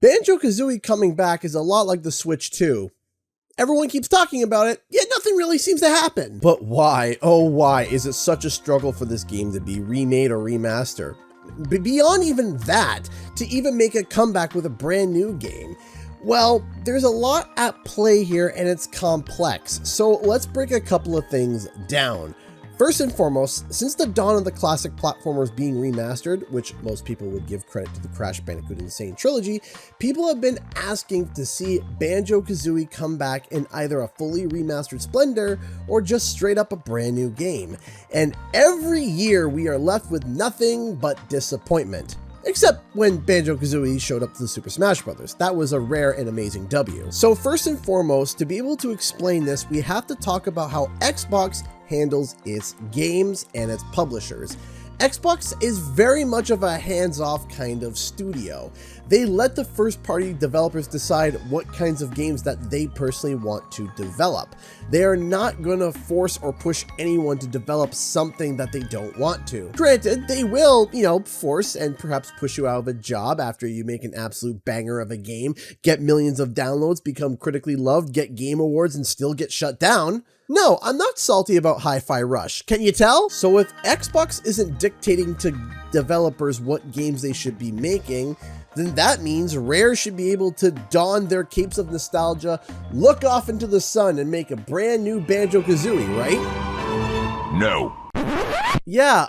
Banjo Kazooie coming back is a lot like the Switch 2. Everyone keeps talking about it, yet nothing really seems to happen. But why, oh why, is it such a struggle for this game to be remade or remastered? Beyond even that, to even make a comeback with a brand new game. Well, there's a lot at play here and it's complex, so let's break a couple of things down. First and foremost, since the dawn of the classic platformers being remastered, which most people would give credit to the Crash Bandicoot Insane trilogy, people have been asking to see Banjo Kazooie come back in either a fully remastered splendor or just straight up a brand new game. And every year we are left with nothing but disappointment. Except when Banjo Kazooie showed up to the Super Smash Bros. That was a rare and amazing W. So first and foremost, to be able to explain this, we have to talk about how Xbox handles its games and its publishers. Xbox is very much of a hands-off kind of studio. They let the first-party developers decide what kinds of games that they personally want to develop. They are not going to force or push anyone to develop something that they don't want to. Granted, they will, force and perhaps push you out of a job after you make an absolute banger of a game, get millions of downloads, become critically loved, get game awards, and still get shut down. No, I'm not salty about Hi-Fi Rush. Can you tell? So if Xbox isn't dictating to developers what games they should be making, then that means Rare should be able to don their capes of nostalgia, look off into the sun, and make a brand new Banjo Kazooie, right? No. Yeah,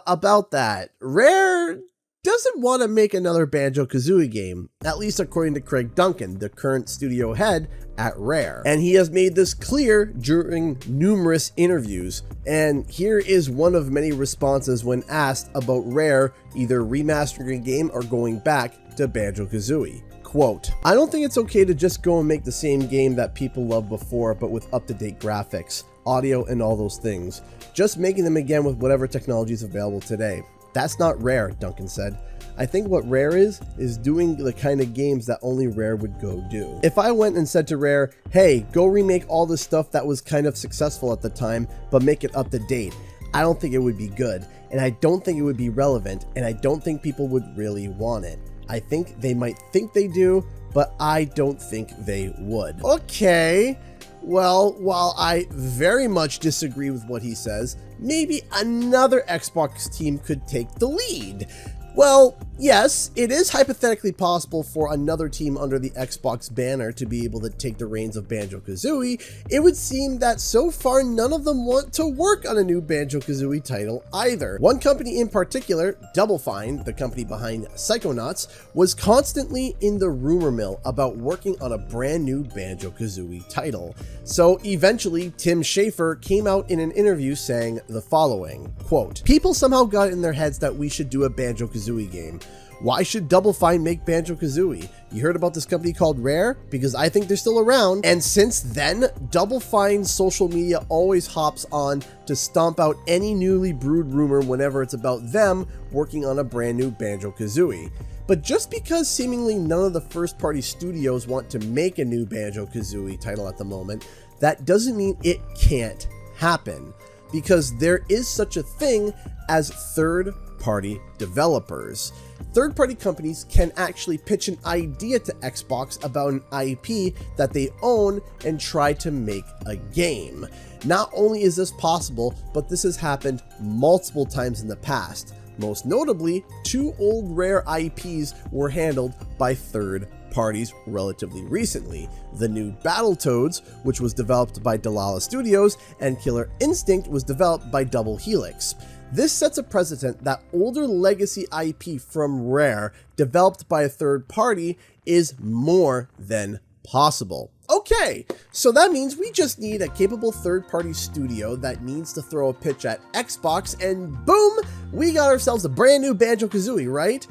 about that. Rare doesn't want to make another Banjo Kazooie game, at least according to Craig Duncan, the current studio head at Rare. And he has made this clear during numerous interviews. And here is one of many responses when asked about Rare either remastering a game or going back to Banjo Kazooie. Quote, "I don't think it's okay to just go and make the same game that people loved before, but with up-to-date graphics, audio, and all those things. Just making them again with whatever technology is available today. That's not Rare," Duncan said. "I think what Rare is doing the kind of games that only Rare would go do. If I went and said to Rare, hey, go remake all the stuff that was kind of successful at the time, but make it up to date, I don't think it would be good, and I don't think it would be relevant, and I don't think people would really want it. I think they might think they do, but I don't think they would." Okay. Well, while I very much disagree with what he says, maybe another Xbox team could take the lead. Well, yes, it is hypothetically possible for another team under the Xbox banner to be able to take the reins of Banjo Kazooie. It would seem that so far none of them want to work on a new Banjo Kazooie title either. One company in particular, Double Fine, the company behind Psychonauts, was constantly in the rumor mill about working on a brand new Banjo Kazooie title. So eventually, Tim Schafer came out in an interview saying the following, quote, "People somehow got it in their heads that we should do a Banjo Kazooie game. Why should Double Fine make Banjo Kazooie? You heard about this company called Rare? Because I think they're still around." And since then, Double Fine's social media always hops on to stomp out any newly brewed rumor whenever it's about them working on a brand new Banjo Kazooie. But just because seemingly none of the first-party studios want to make a new Banjo Kazooie title at the moment, that doesn't mean it can't happen. Because there is such a thing as third-party developers. Third-party companies can actually pitch an idea to Xbox about an IP that they own and try to make a game. Not only is this possible, but this has happened multiple times in the past. Most notably, 2 old Rare IPs were handled by third parties relatively recently. The new Battletoads, which was developed by Delilah Studios, and Killer Instinct was developed by Double Helix. This sets a precedent that older legacy IP from Rare, developed by a third party, is more than possible. Okay, so that means we just need a capable third-party studio that needs to throw a pitch at Xbox, and boom, we got ourselves a brand new Banjo Kazooie, right?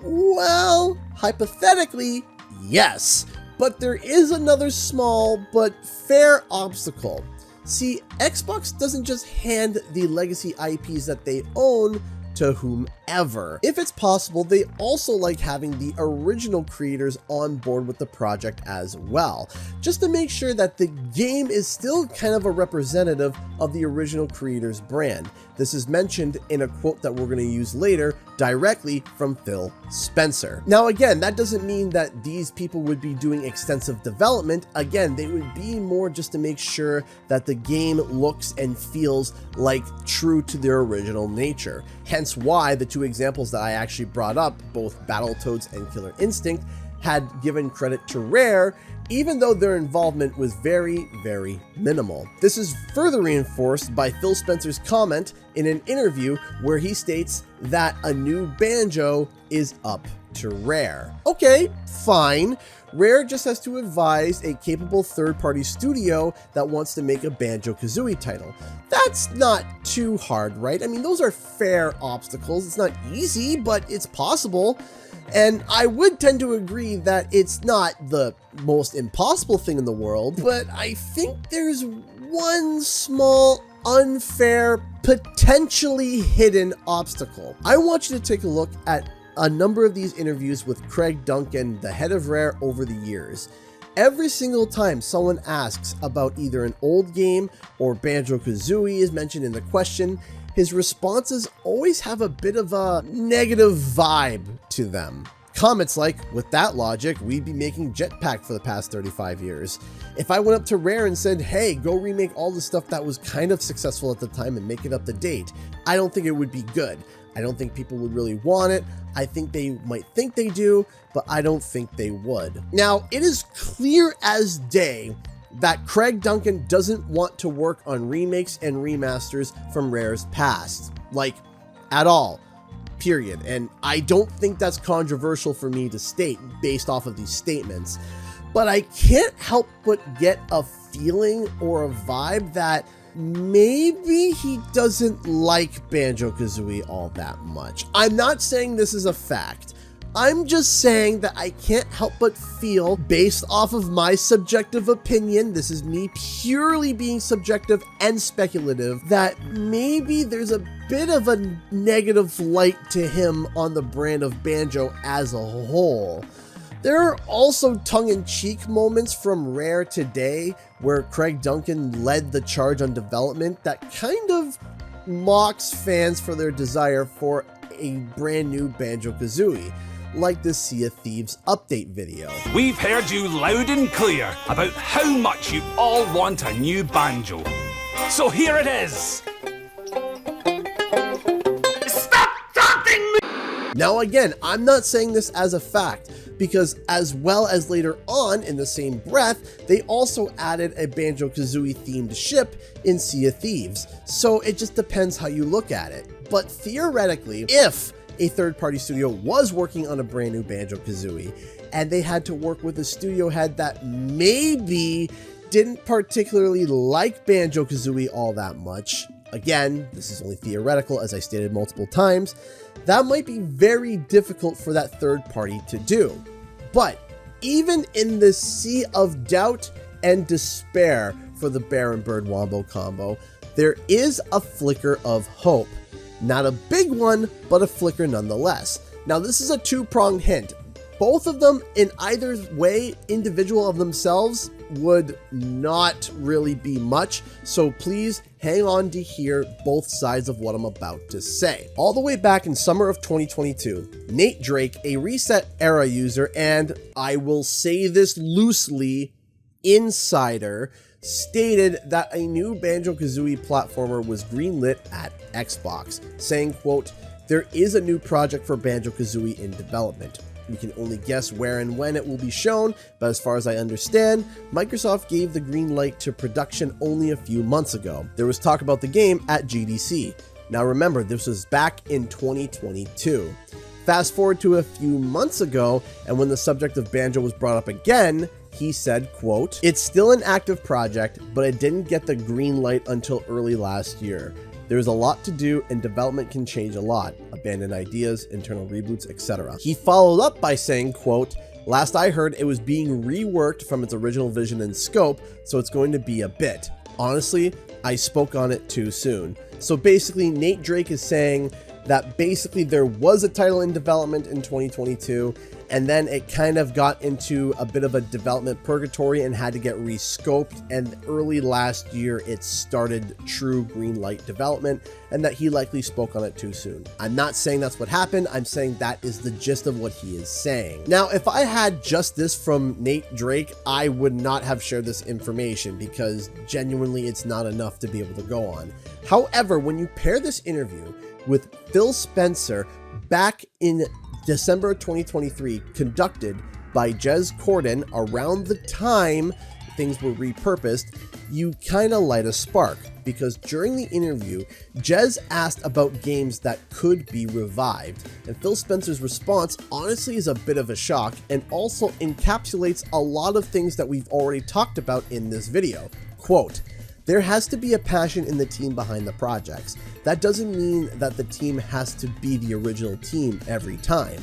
Well, hypothetically, yes, but there is another small but fair obstacle. See, Xbox doesn't just hand the legacy IPs that they own to whomever. If it's possible, they also like having the original creators on board with the project as well, just to make sure that the game is still kind of a representative of the original creator's brand. This is mentioned in a quote that we're going to use later directly from Phil Spencer. Now again, that doesn't mean that these people would be doing extensive development. Again, they would be more just to make sure that the game looks and feels like true to their original nature. Hence why the two examples that I actually brought up, both Battletoads and Killer Instinct, had given credit to Rare, even though their involvement was very, very minimal. This is further reinforced by Phil Spencer's comment in an interview where he states that a new Banjo is up to Rare. Okay, fine. Rare just has to advise a capable third-party studio that wants to make a Banjo Kazooie title. That's not too hard, right? I mean, those are fair obstacles. It's not easy, but it's possible. And I would tend to agree that it's not the most impossible thing in the world, but I think there's one small, unfair, potentially hidden obstacle. I want you to take a look at a number of these interviews with Craig Duncan, the head of Rare, over the years. Every single time someone asks about either an old game or Banjo Kazooie is mentioned in the question, his responses always have a bit of a negative vibe to them. Comments like, with that logic, we'd be making Jetpack for the past 35 years. If I went up to Rare and said, hey, go remake all the stuff that was kind of successful at the time and make it up to date, I don't think it would be good. I don't think people would really want it. I think they might think they do, but I don't think they would. Now, it is clear as day that Craig Duncan doesn't want to work on remakes and remasters from Rare's past. Like, at all. Period. And I don't think that's controversial for me to state based off of these statements. But I can't help but get a feeling or a vibe that maybe he doesn't like Banjo Kazooie all that much. I'm not saying this is a fact. I'm just saying that I can't help but feel, based off of my subjective opinion, this is me purely being subjective and speculative, that maybe there's a bit of a negative light to him on the brand of Banjo as a whole. There are also tongue-in-cheek moments from Rare today where Craig Duncan led the charge on development that kind of mocks fans for their desire for a brand new Banjo Kazooie, like the Sea of Thieves update video. We've heard you loud and clear about how much you all want a new Banjo. So here it is! Stop taunting me! Now again, I'm not saying this as a fact, because as well as later on in the same breath, they also added a Banjo Kazooie themed ship in Sea of Thieves, so it just depends how you look at it. But theoretically, if a third-party studio was working on a brand new Banjo Kazooie, and they had to work with a studio head that maybe didn't particularly like Banjo Kazooie all that much, again, this is only theoretical as I stated multiple times, that might be very difficult for that third party to do. But even in the sea of doubt and despair for the Bear and Bird Wombo combo, there is a flicker of hope. Not a big one, but a flicker nonetheless. Now this is a two-pronged hint. Both of them, in either way, individual of themselves, would not really be much, so please hang on to hear both sides of what I'm about to say. All the way back in summer of 2022, Nate Drake, a Reset Era user, and I will say this loosely, insider, stated that a new Banjo Kazooie platformer was greenlit at Xbox, saying, quote, "There is a new project for Banjo Kazooie in development. We can only guess where and when it will be shown, but as far as I understand, Microsoft gave the green light to production only a few months ago. There was talk about the game at GDC. Now remember, this was back in 2022. Fast forward to a few months ago, and when the subject of Banjo was brought up again, he said, quote, "It's still an active project, but it didn't get the green light until early last year. There's a lot to do and development can change a lot, abandoned ideas, internal reboots, etc." He followed up by saying, quote, "Last I heard, it was being reworked from its original vision and scope, so it's going to be a bit. Honestly, I spoke on it too soon." So basically, Nate Drake is saying that basically there was a title in development in 2022, and then it kind of got into a bit of a development purgatory and had to get rescoped, and early last year it started true green light development, and that he likely spoke on it too soon. I'm not saying that's what happened, I'm saying that is the gist of what he is saying. Now, if I had just this from Nate Drake, I would not have shared this information because genuinely it's not enough to be able to go on. However, when you pair this interview with Phil Spencer back in December 2023, conducted by Jez Corden around the time things were repurposed, you kind of light a spark, because during the interview, Jez asked about games that could be revived, and Phil Spencer's response honestly is a bit of a shock and also encapsulates a lot of things that we've already talked about in this video. Quote, "There has to be a passion in the team behind the projects. That doesn't mean that the team has to be the original team every time.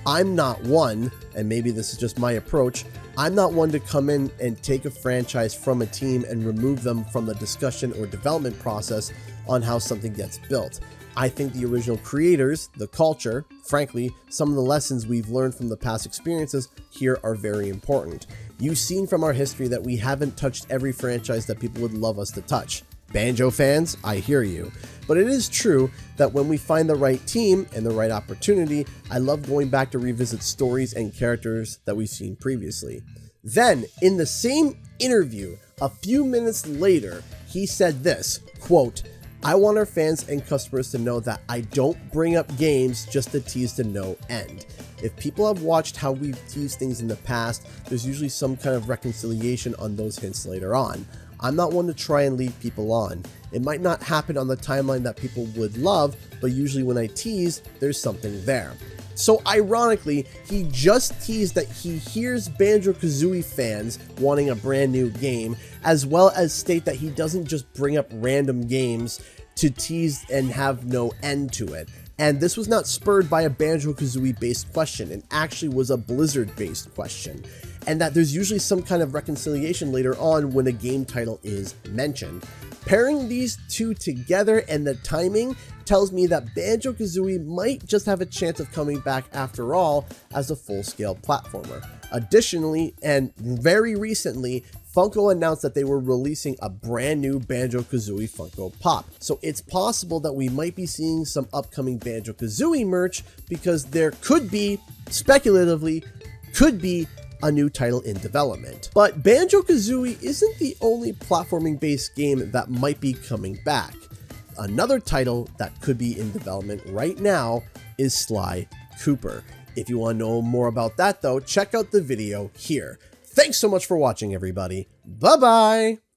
I'm not one, and maybe this is just my approach, I'm not one to come in and take a franchise from a team and remove them from the discussion or development process on how something gets built. I think the original creators, the culture, frankly, some of the lessons we've learned from the past experiences here are very important. You've seen from our history that we haven't touched every franchise that people would love us to touch. Banjo fans, I hear you. But it is true that when we find the right team and the right opportunity, I love going back to revisit stories and characters that we've seen previously." Then, in the same interview, a few minutes later, he said this, quote, "I want our fans and customers to know that I don't bring up games just to tease to no end. If people have watched how we've teased things in the past, there's usually some kind of reconciliation on those hints later on. I'm not one to try and lead people on. It might not happen on the timeline that people would love, but usually when I tease, there's something there." So ironically, he just teased that he hears Banjo Kazooie fans wanting a brand new game, as well as state that he doesn't just bring up random games to tease and have no end to it. And this was not spurred by a Banjo Kazooie based question, it actually was a Blizzard based question. And that there's usually some kind of reconciliation later on when a game title is mentioned. Pairing these two together and the timing tells me that Banjo Kazooie might just have a chance of coming back after all as a full-scale platformer. Additionally, and very recently, Funko announced that they were releasing a brand new Banjo Kazooie Funko Pop. So it's possible that we might be seeing some upcoming Banjo Kazooie merch because there could be, speculatively, a new title in development. But Banjo Kazooie isn't the only platforming based game that might be coming back. Another title that could be in development right now is Sly Cooper. If you want to know more about that though, check out the video here. Thanks so much for watching, everybody. Bye bye!